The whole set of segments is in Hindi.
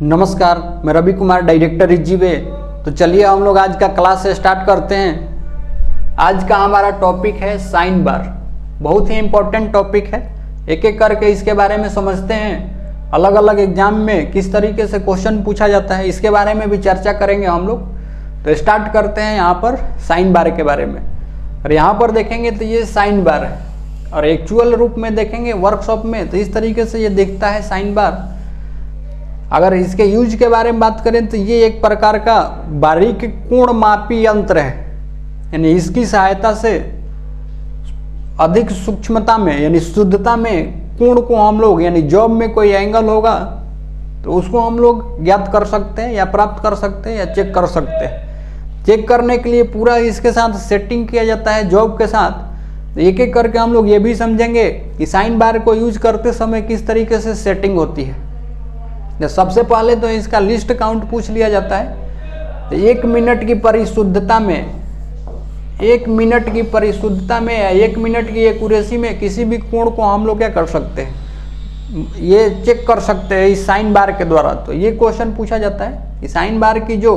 नमस्कार, मैं रवि कुमार, डायरेक्टर रिजीवे। तो चलिए हम लोग आज का क्लास स्टार्ट करते हैं। आज का हमारा टॉपिक है साइन बार। बहुत ही इम्पोर्टेंट टॉपिक है। एक एक करके इसके बारे में समझते हैं। अलग अलग एग्जाम में किस तरीके से क्वेश्चन पूछा जाता है इसके बारे में भी चर्चा करेंगे हम लोग। तो स्टार्ट करते हैं यहाँ पर साइन बार के बारे में। और यहाँ पर देखेंगे तो ये साइन बार है, और एक्चुअल रूप में देखेंगे वर्कशॉप में तो इस तरीके से ये दिखता है साइन बार। अगर इसके यूज के बारे में बात करें तो ये एक प्रकार का बारीक कोण मापी यंत्र है, यानी इसकी सहायता से अधिक सूक्ष्मता में यानी शुद्धता में कोण को हम लोग, यानी जॉब में कोई एंगल होगा तो उसको हम लोग ज्ञात कर सकते हैं या प्राप्त कर सकते हैं या चेक कर सकते हैं। चेक करने के लिए पूरा इसके साथ सेटिंग किया जाता है जॉब के साथ। तो एक एक करके हम लोग ये भी समझेंगे कि साइन बार को यूज करते समय किस तरीके से सेटिंग होती है। सबसे पहले तो इसका लिस्ट काउंट पूछ लिया जाता है। तो 1 मिनट की परिशुद्धता में, 1 मिनट की परिशुद्धता में या 1 मिनट की एक्यूरेसी में किसी भी कोण को हम लोग क्या कर सकते हैं, ये चेक कर सकते हैं इस साइन बार के द्वारा। तो ये क्वेश्चन पूछा जाता है कि साइन बार की जो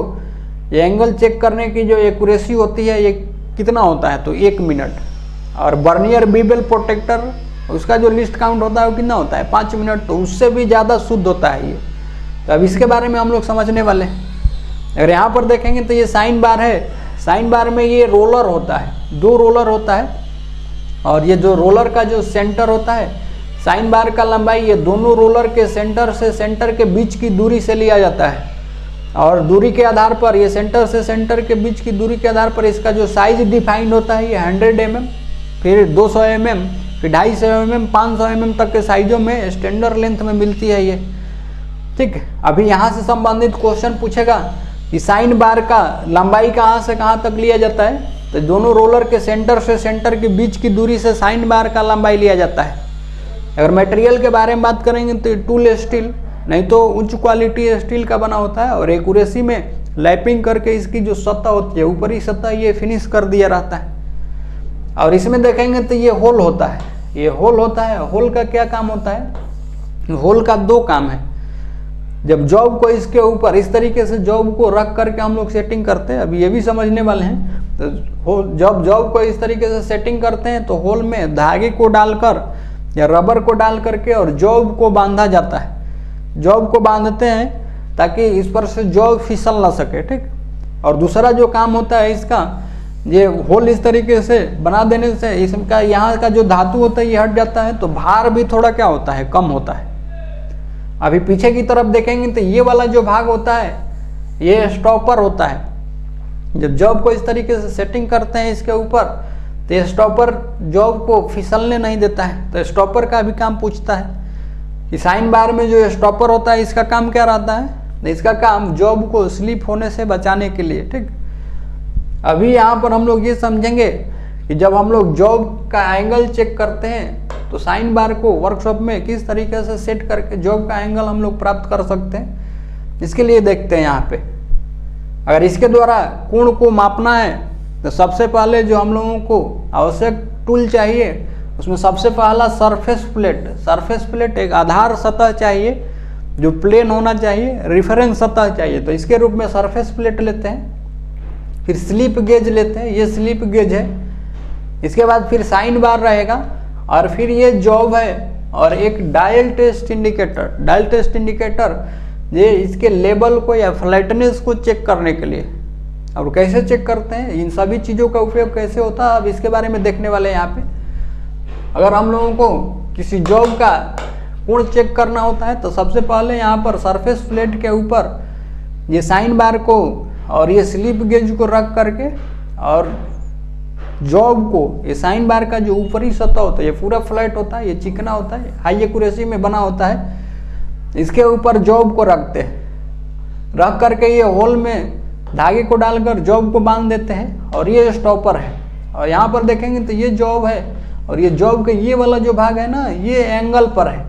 ये एंगल चेक करने की जो एक्यूरेसी होती है ये कितना होता है, तो 1 मिनट। और बर्नियर बीबल प्रोटेक्टर उसका जो लिस्ट काउंट होता है वो कितना होता है, 5 मिनट। तो उससे भी ज़्यादा शुद्ध होता है ये। तो अब इसके बारे में हम लोग समझने वाले हैं। अगर यहाँ पर देखेंगे तो ये साइन बार है। साइन बार में ये रोलर होता है, 2 रोलर होता है। और ये जो रोलर का जो सेंटर होता है, साइन बार का लंबाई ये दोनों रोलर के सेंटर से सेंटर के बीच की दूरी से लिया जाता है। और दूरी के आधार पर ये सेंटर से सेंटर के बीच की दूरी के आधार पर इसका जो साइज डिफाइंड होता है ये 100 mm, फिर 200 mm, फिर 250 mm, 500 mm तक के साइजों में स्टैंडर्ड लेंथ में मिलती है ये। ठीक। अभी यहाँ से संबंधित क्वेश्चन पूछेगा कि साइन बार का लंबाई कहाँ से कहाँ तक लिया जाता है। तो दोनों रोलर के सेंटर से सेंटर के बीच की दूरी से साइन बार का लंबाई लिया जाता है। अगर मटेरियल के बारे में बात करेंगे तो टूल स्टील, नहीं तो उच्च क्वालिटी स्टील का बना होता है। और एक्यूरेसी में लैपिंग करके इसकी जो सतह होती है, ऊपरी सतह, ये फिनिश कर दिया रहता है। और इसमें देखेंगे तो ये होल होता है, ये होल होता है। होल का क्या काम होता है, होल का 2 काम है। जब जॉब को इसके ऊपर इस तरीके से जॉब को रख करके हम लोग सेटिंग करते हैं, अभी ये भी समझने वाले हैं। तो जब जॉब को इस तरीके से सेटिंग करते हैं तो होल में धागे को डालकर या रबर को डाल करके और जॉब को बांधा जाता है। जॉब को बांधते हैं ताकि इस पर से जॉब फिसल ना सके। ठीक। और दूसरा जो काम होता है इसका, ये होल इस तरीके से बना देने से इसका यहाँ का जो धातु होता है ये हट जाता है, तो भार भी थोड़ा क्या होता है, कम होता है। अभी पीछे की तरफ देखेंगे तो ये वाला जो भाग होता है ये स्टॉपर होता है। जब जॉब को इस तरीके से सेटिंग करते हैं इसके ऊपर तो ये स्टॉपर जॉब को फिसलने नहीं देता है। तो स्टॉपर का भी काम पूछता है कि साइन बार में जो स्टॉपर होता है इसका काम क्या रहता है। इसका काम जॉब को स्लिप होने से बचाने के लिए। ठीक। अभी यहाँ पर हम लोग ये समझेंगे कि जब हम लोग जॉब का एंगल चेक करते हैं तो साइन बार को वर्कशॉप में किस तरीके से सेट करके जॉब का एंगल हम लोग प्राप्त कर सकते हैं, इसके लिए देखते हैं यहाँ पे। अगर इसके द्वारा कोण को मापना है तो सबसे पहले जो हम लोगों को आवश्यक टूल चाहिए उसमें सबसे पहला सरफेस प्लेट। सरफेस प्लेट एक आधार सतह चाहिए जो प्लेन होना चाहिए, रिफरेंस सतह चाहिए। तो इसके रूप में सरफेस प्लेट लेते हैं। फिर स्लिप गेज लेते हैं, ये स्लिप गेज है। इसके बाद फिर साइन बार रहेगा, और फिर ये जॉब है, और एक dial test indicator. Dial test indicator ये इसके लेवल को या फ्लैटनेस को चेक करने के लिए। अब कैसे चेक करते हैं, इन सभी चीज़ों का उपयोग कैसे होता है, अब इसके बारे में देखने वाले हैं यहाँ पे। अगर हम लोगों को किसी जॉब का कोण चेक करना होता है तो सबसे पहले यहाँ पर सरफेस प्लेट के ऊपर ये साइन बार को और ये स्लिप गेज को रख करके और जॉब को, ये साइन बार का जो ऊपरी सतह होता है ये पूरा फ्लैट होता है, ये चिकना होता है, हाई एक्यूरेसी में बना होता है। इसके ऊपर जॉब को रखते हैं, रख करके ये होल में धागे को डालकर जॉब को बांध देते हैं। और ये स्टॉपर है। और यहाँ पर देखेंगे तो ये जॉब है, और ये जॉब का ये वाला जो भाग है ना, ये एंगल पर है,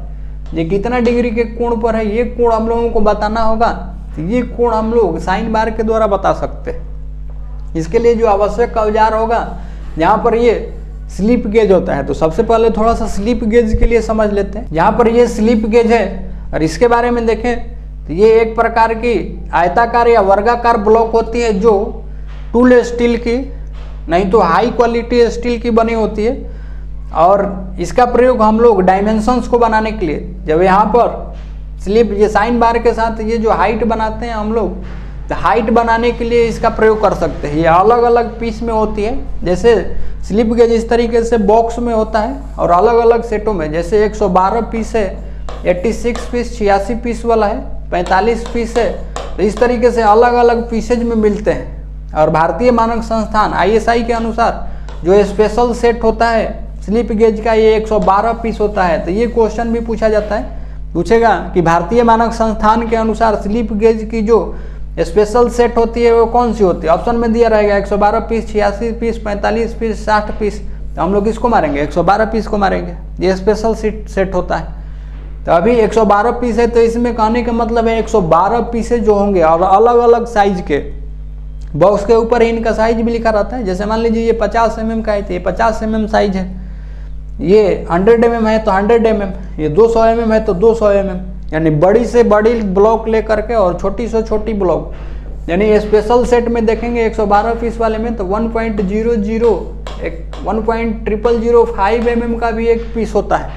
ये कितना डिग्री के कोण पर है, ये कोण हम लोगों को बताना होगा। तो ये कोण हम लोग साइन बार के द्वारा बता सकते हैं। इसके लिए जो आवश्यक औजार होगा, यहाँ पर ये स्लिप गेज होता है। तो सबसे पहले थोड़ा सा स्लिप गेज के लिए समझ लेते हैं। यहाँ पर ये स्लिप गेज है, और इसके बारे में देखें तो ये एक प्रकार की आयताकार या वर्गाकार ब्लॉक होती है जो टूल स्टील की नहीं तो हाई क्वालिटी स्टील की बनी होती है। और इसका प्रयोग हम लोग डायमेंशंस को बनाने के लिए, जब यहाँ पर स्लिप ये साइन बार के साथ ये जो हाइट बनाते हैं हम लोग, तो हाइट बनाने के लिए इसका प्रयोग कर सकते हैं। ये अलग अलग पीस में होती है, जैसे स्लिप गेज इस तरीके से बॉक्स में होता है और अलग अलग सेटों में, जैसे 112 पीस है, 86 पीस 86 पीस वाला है, 45 पीस है, तो इस तरीके से अलग अलग पीसेज में मिलते हैं। और भारतीय मानक संस्थान ISI के अनुसार जो स्पेशल सेट होता है स्लिप गेज का ये 112 पीस होता है। तो ये क्वेश्चन भी पूछा जाता है, पूछेगा कि भारतीय मानक संस्थान के अनुसार स्लिप गेज की जो स्पेशल सेट होती है वो कौन सी होती है। ऑप्शन में दिया रहेगा 112 पीस, 86 पीस, 45 पीस, 60 पीस। तो हम लोग किसको मारेंगे, 112 पीस को मारेंगे, ये स्पेशल सेट होता है। तो अभी 112 पीस है, तो इसमें कहने का मतलब है 112 पीसेज जो होंगे और अलग अलग साइज के। बॉक्स के ऊपर ही इनका साइज भी लिखा रहता है। जैसे मान लीजिए ये 50 mm का है तो ये 50 mm साइज है, ये 100 mm है तो 100 mm, ये 200 mm है तो 200 mm, यानी बड़ी से बड़ी ब्लॉक लेकर के और छोटी से छोटी ब्लॉक। यानी स्पेशल सेट में देखेंगे 112 पीस वाले में तो 1.005 mm का भी एक पीस होता है।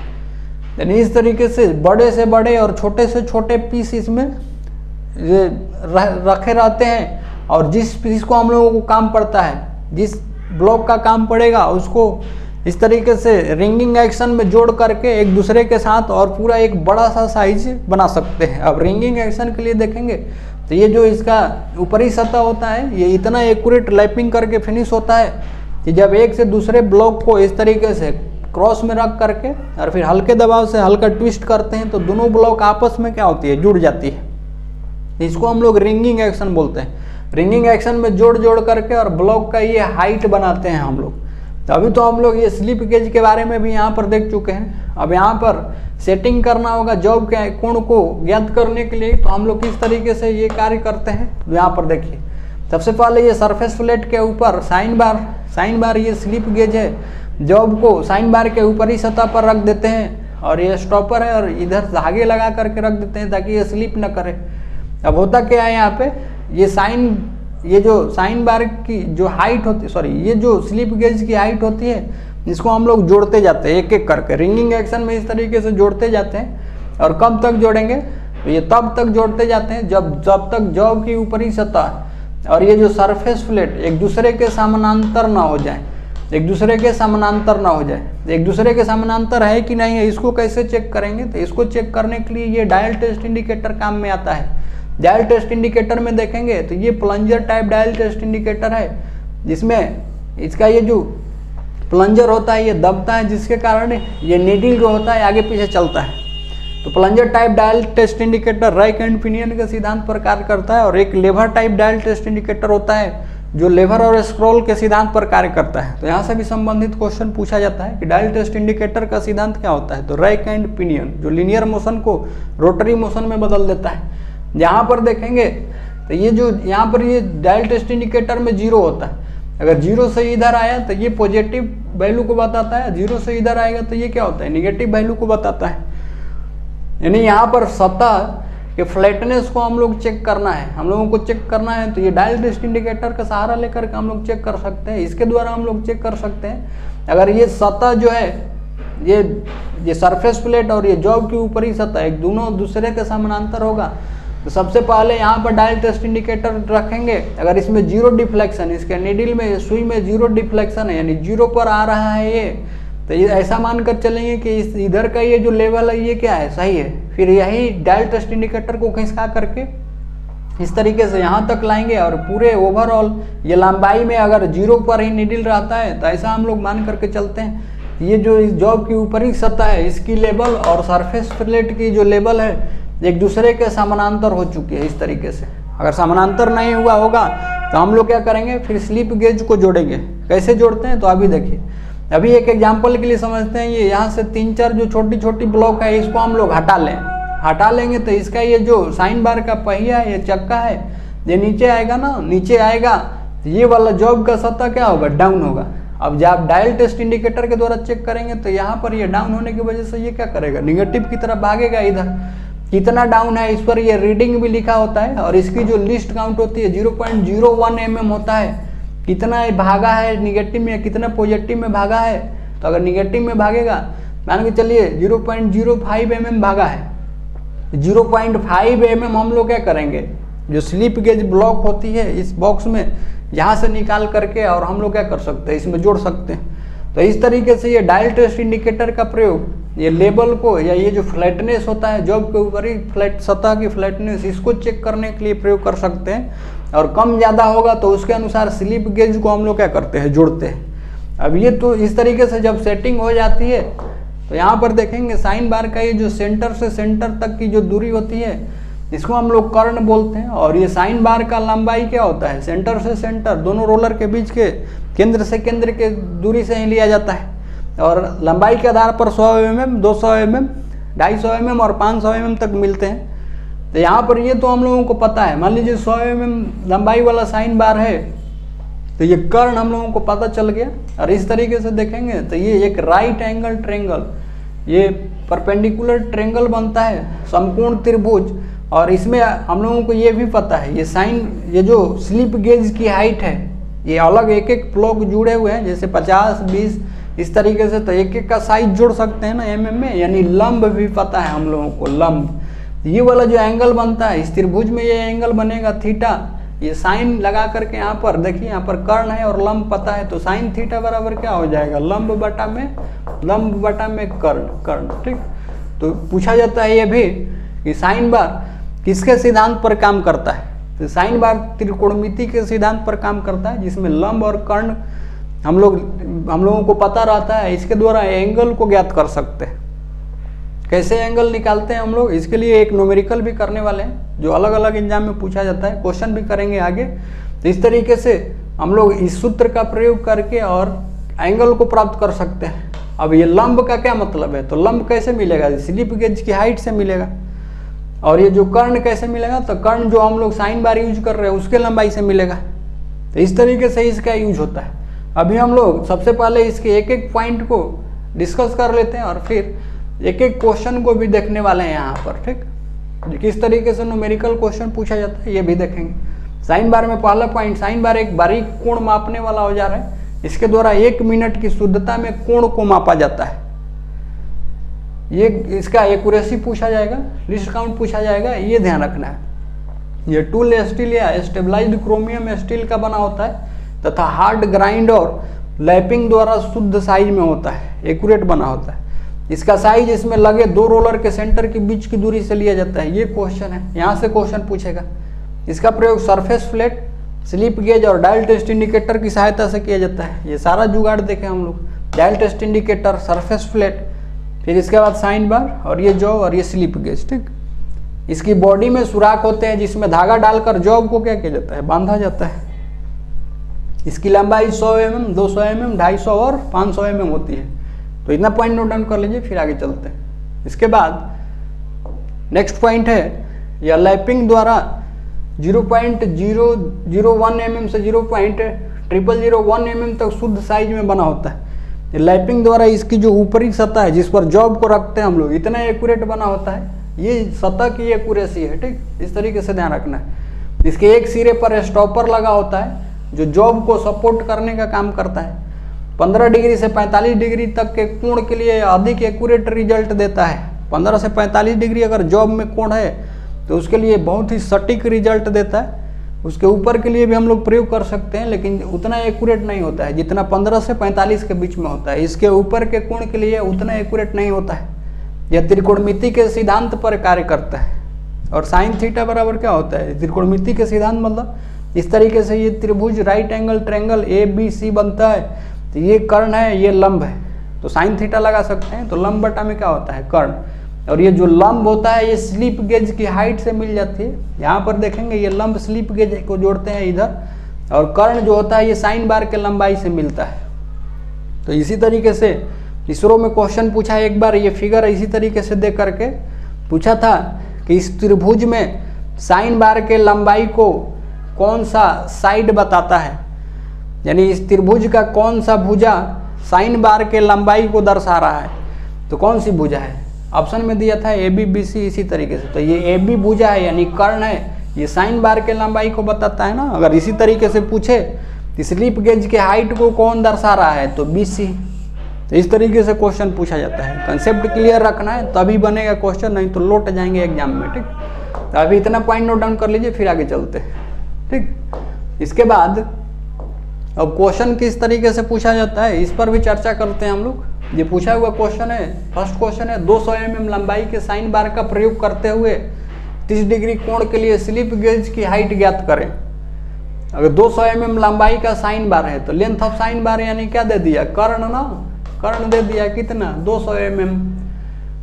यानी इस तरीके से बड़े से बड़े और छोटे से छोटे पीस इसमें रखे रहते हैं। और जिस पीस को हम लोगों को काम पड़ता है, जिस ब्लॉक का काम पड़ेगा, उसको इस तरीके से रिंगिंग एक्शन में जोड़ करके एक दूसरे के साथ और पूरा एक बड़ा सा साइज बना सकते हैं। अब रिंगिंग एक्शन के लिए देखेंगे तो ये जो इसका ऊपरी सतह होता है ये इतना एक्यूरेट लैपिंग करके फिनिश होता है कि जब एक से दूसरे ब्लॉक को इस तरीके से क्रॉस में रख करके और फिर हल्के दबाव से हल्का ट्विस्ट करते हैं तो दोनों ब्लॉक आपस में क्या होती है, जुड़ जाती है। इसको हम लोग रिंगिंग एक्शन बोलते हैं। रिंगिंग एक्शन में जोड़ करके और ब्लॉक का ये हाइट बनाते हैं हम लोग। तो अभी तो हम लोग ये स्लिप गेज के बारे में भी यहाँ पर देख चुके हैं। अब यहाँ पर सेटिंग करना होगा जॉब के कोण को ज्ञात करने के लिए, तो हम लोग किस तरीके से ये कार्य करते हैं तो यहाँ पर देखिए। सबसे पहले ये सरफेस प्लेट के ऊपर साइन बार ये स्लिप गेज है, जॉब को साइन बार के ऊपरी सतह पर रख देते हैं और ये स्टॉपर है और इधर धागे लगा करके रख देते हैं ताकि ये स्लिप न करे। अब होता क्या है यहाँ पे, ये जो साइन बार की जो हाइट होती है, ये जो स्लिप गेज की हाइट होती है, इसको हम लोग जोड़ते जाते हैं एक एक करके। रिंगिंग एक्शन में इस तरीके से जोड़ते जाते हैं। और कब तक जोड़ेंगे तो ये तब तक जोड़ते जाते हैं जब तक जॉब की ऊपरी सतह और ये जो सरफेस प्लेट एक दूसरे के समानांतर ना हो जाए। एक दूसरे के समानांतर है कि नहीं है, इसको कैसे चेक करेंगे, तो इसको चेक करने के लिए ये डायल टेस्ट इंडिकेटर काम में आता है। डायल टेस्ट इंडिकेटर में देखेंगे तो ये plunger type dial test indicator है, जिसमें इसका ये जो प्लंजर होता है ये दबता है, जिसके कारण ये नीडल जो होता है आगे पीछे चलता है। तो plunger type dial test indicator rack and pinion के सिद्धांत पर कार्य करता है। और एक lever type dial test indicator होता है जो लेवर और स्क्रॉल के सिद्धांत पर कार्य करता है। तो यहाँ से भी संबंधित क्वेश्चन पूछा जाता है कि डायल टेस्ट इंडिकेटर का सिद्धांत क्या होता है, तो रैक एंड पिनियन जो लीनियर मोशन को रोटरी मोशन में बदल देता है। यहाँ पर देखेंगे तो ये जो यहाँ पर ये डायल टेस्ट इंडिकेटर में 0 होता है। अगर 0 से इधर आया तो ये पॉजिटिव वैल्यू को बताता है, 0 से इधर आएगा तो ये क्या होता है, निगेटिव वैल्यू को बताता है। यानी यहाँ पर सतह के फ्लैटनेस को हम लोग चेक करना है, हम लोगों को चेक करना है, तो ये डायल टेस्ट इंडिकेटर का सहारा लेकर के हम लोग चेक कर सकते हैं। इसके द्वारा हम लोग चेक कर सकते हैं अगर ये सतह जो है ये सरफेस प्लेट और ये जॉब की ऊपरी सतह एक दोनों दूसरे के समानांतर होगा। तो सबसे पहले यहाँ पर डायल टेस्ट इंडिकेटर रखेंगे। अगर इसमें 0 डिफ्लेक्शन, इसके नीडल में सुई में 0 डिफ्लेक्शन है यानी 0 पर आ रहा है ये, तो ये ऐसा मानकर चलेंगे कि इस इधर का ये जो लेवल है ये क्या है, सही है। फिर यही डायल टेस्ट इंडिकेटर को खिसका करके इस तरीके से यहाँ तक लाएंगे और पूरे ओवरऑल ये लंबाई में अगर 0 पर ही नीडल रहता है तो ऐसा हम लोग मान करके चलते हैं। ये जो इस जॉब की ऊपरी सतह है इसकी लेवल और सरफेस प्लेट की जो लेवल है एक दूसरे के समानांतर हो चुकी है। इस तरीके से अगर समानांतर नहीं हुआ होगा तो हम लोग क्या करेंगे, फिर स्लिप गेज को जोड़ेंगे। कैसे जोड़ते हैं तो अभी देखिए। अभी एक एग्जांपल के लिए समझते हैं। ये यहाँ से 3-4 जो छोटी छोटी ब्लॉक है इसको हम लोग हटा लेंगे तो इसका ये जो साइन बार का पहिया है, ये चक्का है, ये नीचे आएगा ना, नीचे आएगा तो ये वाला जॉब का सतह क्या होगा, डाउन होगा। अब जब आप डायल टेस्ट इंडिकेटर के द्वारा चेक करेंगे तो यहाँ पर ये डाउन होने की वजह से ये क्या करेगा, निगेटिव की तरफ भागेगा इधर। कितना डाउन है इस पर ये रीडिंग भी लिखा होता है, और इसकी जो लिस्ट काउंट होती है 0.01 mm होता है। कितना भागा है निगेटिव में, कितना पॉजिटिव में भागा है। तो अगर निगेटिव में भागेगा, मान के चलिए 0.05 mm भागा है, 0.5 mm हम लोग क्या करेंगे, जो स्लिप गेज ब्लॉक होती है इस बॉक्स में, यहाँ से निकाल करके और हम लोग क्या कर सकते हैं, इसमें जोड़ सकते हैं। तो इस तरीके से ये डायल टेस्ट इंडिकेटर का प्रयोग, ये लेबल को या ये जो फ्लैटनेस होता है जॉब के ऊपर ही फ्लैट सतह की फ्लैटनेस, इसको चेक करने के लिए प्रयोग कर सकते हैं। और कम ज़्यादा होगा तो उसके अनुसार स्लिप गेज को हम लोग क्या करते हैं, जोड़ते हैं। अब ये तो इस तरीके से जब सेटिंग हो जाती है तो यहाँ पर देखेंगे साइन बार का ये जो सेंटर से सेंटर तक की जो दूरी होती है इसको हम लोग कर्ण बोलते हैं। और ये साइन बार का लंबाई क्या होता है, सेंटर से सेंटर दोनों रोलर के बीच के केंद्र से केंद्र के दूरी से ही लिया जाता है। और लंबाई के आधार पर 100 mm, 200 mm, 250 mm और 500 mm तक मिलते हैं। तो यहाँ पर ये तो हम लोगों को पता है। मान लीजिए 100 mm लंबाई वाला साइन बार है तो ये कर्ण हम लोगों को पता चल गया। और इस तरीके से देखेंगे तो ये एक राइट एंगल ट्रेंगल, ये परपेंडिकुलर ट्रेंगल बनता है, समकोण त्रिभुज। और इसमें हम लोगों को ये भी पता है ये जो स्लिप गेज की हाइट है ये अलग एक एक ब्लॉक जुड़े हुए हैं, जैसे 50, 20 इस तरीके से। तो एक एक का साइज जोड़ सकते हैं ना mm में। यानी लंब भी पता है हम लोगों को, लंब ये वाला जो एंगल बनता है इस त्रिभुज में, ये एंगल बनेगा थीटा। ये साइन लगा करके यहाँ पर देखिए, यहाँ पर कर्ण है और लंब पता है, तो साइन थीटा बराबर क्या हो जाएगा, लंब बटा में कर्ण। ठीक, तो पूछा जाता है ये भी कि साइन बार किसके सिद्धांत पर काम करता है। तो साइन बार त्रिकोणमिति के सिद्धांत पर काम करता है, जिसमें लंब और कर्ण हम लोगों को पता रहता है। इसके द्वारा एंगल को ज्ञात कर सकते हैं। कैसे एंगल निकालते हैं हम लोग, इसके लिए एक न्यूमेरिकल भी करने वाले हैं जो अलग अलग एग्जाम में पूछा जाता है, क्वेश्चन भी करेंगे आगे। तो इस तरीके से हम लोग इस सूत्र का प्रयोग करके और एंगल को प्राप्त कर सकते हैं। अब ये लंब का क्या मतलब है, तो लंब कैसे मिलेगा, स्लिप गेज की हाइट से मिलेगा। और ये जो कर्ण कैसे मिलेगा, तो कर्ण जो हम लोग साइन बार यूज कर रहे हैं उसके लंबाई से मिलेगा। तो इस तरीके से इसका यूज होता है। अभी हम लोग सबसे पहले इसके एक एक पॉइंट को डिस्कस कर लेते हैं और फिर एक एक क्वेश्चन को भी देखने वाले हैं यहाँ पर। ठीक, किस तरीके से न्यूमेरिकल क्वेश्चन पूछा जाता है ये भी देखेंगे। साइन बार में पहला पॉइंट, साइन बार एक बारीक कोण मापने वाला औजार है। इसके द्वारा 1 मिनट की शुद्धता में कोण को मापा जाता है। ये इसका एक्यूरेसी पूछा जाएगा, लिस्ट काउंट पूछा जाएगा, ये ध्यान रखना है। ये टूल स्टील या स्टेबलाइज्ड क्रोमियम स्टील का बना होता है तथा हार्ड ग्राइंड और लैपिंग द्वारा शुद्ध साइज में होता है, एक्यूरेट बना होता है। इसका साइज इसमें लगे 2 रोलर के सेंटर के बीच की दूरी से लिया जाता है। ये क्वेश्चन है, यहाँ से क्वेश्चन पूछेगा। इसका प्रयोग सरफेस फ्लैट, स्लिप गेज और डायल टेस्ट इंडिकेटर की सहायता से किया जाता है। ये सारा जुगाड़ देखें हम लोग, dial test indicator, surface flat, फिर इसके बाद साइन बार और ये जॉब और ये स्लिप गेज। ठीक, इसकी बॉडी में सुराख होते हैं जिसमें धागा डालकर जॉब को क्या किया जाता है, बांधा जाता है। इसकी लंबाई 100 mm, 200 mm, 250 और 500 mm होती है। तो इतना पॉइंट नोट डाउन कर लीजिए, फिर आगे चलते हैं। इसके बाद नेक्स्ट पॉइंट है, यह लैपिंग द्वारा 0.001 mm से 0.0001 mm तक शुद्ध साइज में बना होता है। लैपिंग द्वारा इसकी जो ऊपरी सतह है जिस पर जॉब को रखते हैं हम लोग, इतना एक्यूरेट बना होता है। ये सतह की एक्यूरेसी है। ठीक, इस तरीके से ध्यान रखना है। इसके एक सिरे पर स्टॉपर लगा होता है जो जॉब को सपोर्ट करने का काम करता है। 15 डिग्री से 45 डिग्री तक के कोण के लिए अधिक एक्यूरेट रिजल्ट देता है। 15 से 45 डिग्री अगर जॉब में कोण है तो उसके लिए बहुत ही सटीक रिजल्ट देता है। उसके ऊपर के लिए भी हम लोग प्रयोग कर सकते हैं, लेकिन उतना एक्यूरेट नहीं होता है जितना 15 से 45 के बीच में होता है। इसके ऊपर के कोण के लिए उतना एक्यूरेट नहीं होता है। यह त्रिकोणमिति के सिद्धांत पर कार्य करता है। और साइन थीटा बराबर क्या होता है, त्रिकोणमिति के सिद्धांत मतलब इस तरीके से ये त्रिभुज राइट एंगल ट्रायंगल ABC बनता है। तो ये कर्ण है, ये लंब है, तो साइन थीटा लगा सकते हैं। तो लंब बटा में क्या होता है, कर्ण। और ये जो लंब होता है ये स्लिप गेज की हाइट से मिल जाती है। यहाँ पर देखेंगे ये लंब स्लिप गेज को जोड़ते हैं इधर, और कर्ण जो होता है ये साइन बार के लंबाई से मिलता है। तो इसी तरीके से इसरो में क्वेश्चन पूछा एक बार, ये फिगर इसी तरीके से दे करके पूछा था कि इस त्रिभुज में साइन बार के लंबाई को कौन सा साइड बताता है, यानी इस त्रिभुज का कौन सा भुजा साइन बार के लंबाई को दर्शा रहा है। तो कौन सी भुजा है, ऑप्शन में दिया था ए बी बी सी इसी तरीके से। तो ये ए बी भुजा है यानी कर्ण है, ये साइन बार के लंबाई को बताता है ना। अगर इसी तरीके से पूछे स्लिप गेज के हाइट को कौन दर्शा रहा है तो बी सी। तो इस तरीके से क्वेश्चन पूछा जाता है। कंसेप्ट क्लियर रखना है तभी बनेगा क्वेश्चन, नहीं तो लौट जाएंगे एग्जाम में। ठीक, तो अभी इतना पॉइंट नोट डाउन कर लीजिए, फिर आगे चलते हैं। ठीक, इसके बाद अब क्वेश्चन किस तरीके से पूछा जाता है इस पर भी चर्चा करते हैं हम लोग। ये पूछा हुआ क्वेश्चन है, फर्स्ट क्वेश्चन है 200 mm लंबाई के साइन बार का प्रयोग करते हुए 30 डिग्री कोण के लिए स्लिप गेज की हाइट ज्ञात करें। अगर 200 mm लंबाई का साइन बार है तो लेंथ ऑफ साइन बार यानी क्या दे दिया, कर्ण ना, कर्ण दे दिया कितना 200 mm।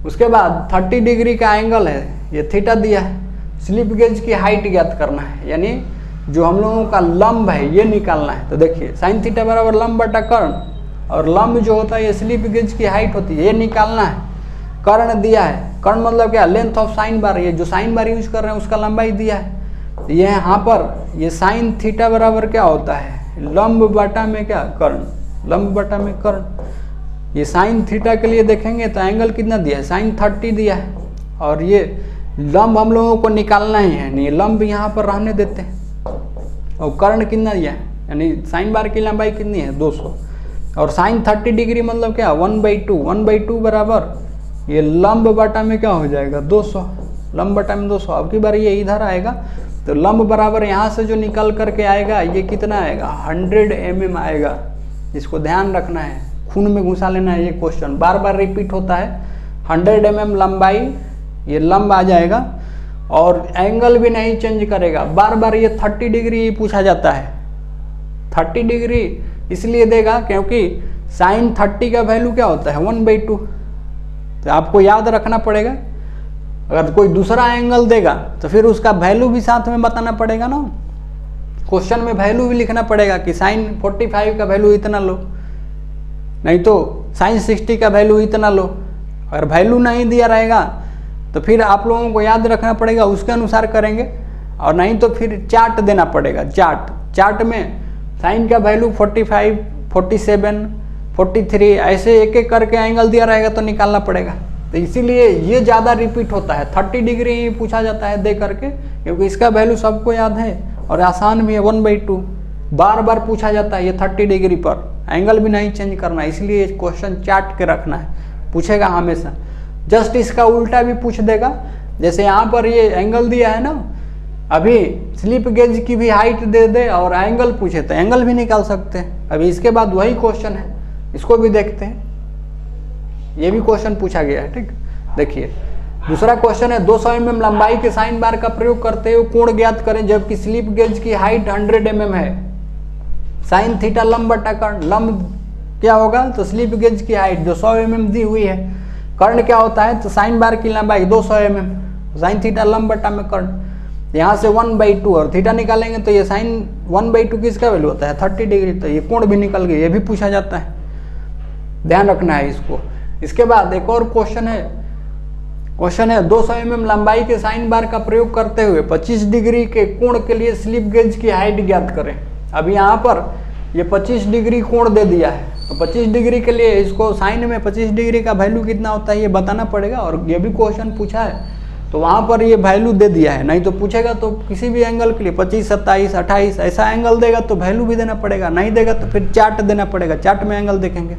उसके बाद 30 डिग्री का एंगल है, ये थीटा दिया है। स्लिप गेज की हाइट ज्ञात करना है यानी जो हम लोगों का लंब है ये निकालना है। तो देखिए साइन थीटा बराबर लंब बटा कर्ण, और लंब जो होता है ये स्लिप गेज की हाइट होती है, ये निकालना है। कर्ण दिया है, कर्ण मतलब क्या, लेंथ ऑफ साइन बार, ये जो साइन बार यूज कर रहे हैं उसका लंबाई दिया है। ये यहाँ पर ये साइन थीटा बराबर क्या होता है, लंब बटा में क्या, कर्ण, लंब बटा में कर्ण। ये साइन थीटा के लिए देखेंगे तो एंगल कितना दिया है, साइन 30 दिया है, और ये लंब हम लोगों को निकालना ही है, नहीं लंब यहाँ पर रहने देते हैं। और कर्ण कितना दिया है, यानी साइन बार की लंबाई कितनी है 200, और साइन 30 डिग्री मतलब क्या 1/2, 1/2 बराबर ये लंब बटा में क्या हो जाएगा 200, लंब बटा में 200। अब की बार ये इधर आएगा तो लंब बराबर यहाँ से जो निकल करके आएगा ये कितना आएगा 100 mm आएगा। इसको ध्यान रखना है, खून में घुसा लेना है, ये क्वेश्चन बार बार रिपीट होता है। 100 mm लंबाई ये लंब आ जाएगा, और एंगल भी नहीं चेंज करेगा, बार बार ये 30 डिग्री पूछा जाता है। 30 डिग्री इसलिए देगा क्योंकि साइन 30 का वैल्यू क्या होता है 1/2। तो आपको याद रखना पड़ेगा, अगर कोई दूसरा एंगल देगा तो फिर उसका वैल्यू भी साथ में बताना पड़ेगा ना। क्वेश्चन में वैल्यू भी लिखना पड़ेगा कि साइन 45 का वैल्यू इतना लो, नहीं तो साइन 60 का वैल्यू इतना लो। अगर वैल्यू नहीं दिया रहेगा तो फिर आप लोगों को याद रखना पड़ेगा, उसके अनुसार करेंगे, और नहीं तो फिर चार्ट देना पड़ेगा। चार्ट में साइन का वैल्यू 45, 47, 43 ऐसे एक एक करके एंगल दिया रहेगा तो निकालना पड़ेगा। तो इसीलिए ये ज़्यादा रिपीट होता है, 30 डिग्री ही पूछा जाता है दे करके, क्योंकि इसका वैल्यू सबको याद है और आसान भी है 1/2। बार बार पूछा जाता है ये 30 डिग्री पर, एंगल भी नहीं चेंज करना, इसलिए क्वेश्चन चार्ट के रखना है, पूछेगा हमेशा। जस्ट इसका उल्टा भी पूछ देगा, जैसे यहाँ पर ये एंगल दिया है ना, अभी स्लिप गेज की भी हाइट दे दे और एंगल पूछे तो एंगल भी निकाल सकते हैं। अभी इसके बाद वही क्वेश्चन है, इसको भी देखते हैं, ये भी क्वेश्चन पूछा गया है। ठीक, देखिए दूसरा क्वेश्चन है 200 mm लंबाई के साइन बार का प्रयोग करते हुए कोण ज्ञात करें जबकि स्लिप गेज की हाइट 100 mm है। साइन थीटा लंब बटा कर्ण, लंब क्या होगा तो स्लिप गेज की हाइट जो 100 mm दी हुई है, कर्ण क्या होता है तो साइन बार की लंबाई 200 mm, साइन थीटा लंब बटा में कर्ण। यहाँ से 1/2 और थीटा निकालेंगे तो ये साइन 1/2 किसका वैल्यू होता है 30 डिग्री, तो ये कोण भी निकल गई, ये भी पूछा जाता है, ध्यान रखना है इसको। इसके बाद एक और क्वेश्चन है 200 mm लंबाई के साइन बार का प्रयोग करते हुए 25 डिग्री के कोण के लिए स्लिप गेज की हाइट ज्ञात करें। अब यहाँ पर ये 25 डिग्री कोण दे दिया है, तो 25 डिग्री के लिए इसको साइन में 25 डिग्री का वैल्यू कितना होता है ये बताना पड़ेगा, और ये भी क्वेश्चन पूछा है तो वहाँ पर ये वैल्यू दे दिया है। नहीं तो पूछेगा तो किसी भी एंगल के लिए 25, 27, 28 ऐसा एंगल देगा तो वैल्यू भी देना पड़ेगा, नहीं देगा तो फिर चार्ट देना पड़ेगा, चार्ट में एंगल देखेंगे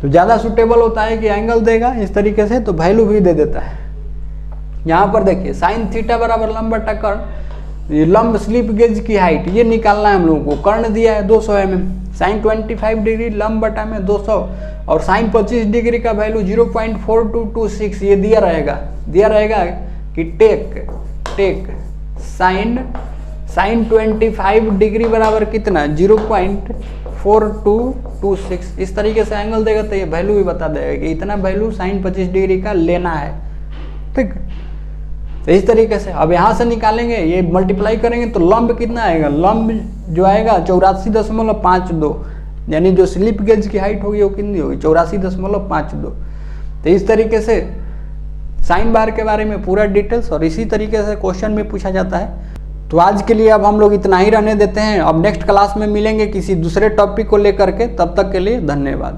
तो ज़्यादा सूटेबल होता है कि एंगल देगा इस तरीके से तो वैल्यू भी दे देता है। यहाँ पर देखिए साइन थीटा बराबर लंब बटा कर्ण, ये लंब स्लिप गेज की हाइट ये निकालना है हम लोगों को। कर्ण दिया है 200 mm, साइन 25 डिग्री लंब बटा में 200, और साइन 25 डिग्री का वैल्यू 0.4226 ये दिया रहेगा कि टेक साइन 25 डिग्री बराबर कितना 0.4226, इस तरीके से एंगल देगा तो ये वैल्यू भी बता देगा कि इतना वैल्यू साइन 25 डिग्री का लेना है। ठीक, तो इस तरीके से अब यहाँ से निकालेंगे, ये मल्टीप्लाई करेंगे तो लंब कितना आएगा, लंब जो आएगा 84.52, यानी जो स्लिप गेज की हाइट होगी वो कितनी होगी 84.52। तो इस तरीके से साइन बार के बारे में पूरा डिटेल्स और इसी तरीके से क्वेश्चन में पूछा जाता है। तो आज के लिए अब हम लोग इतना ही रहने देते हैं, अब नेक्स्ट क्लास में मिलेंगे किसी दूसरे टॉपिक को लेकर के, तब तक के लिए धन्यवाद।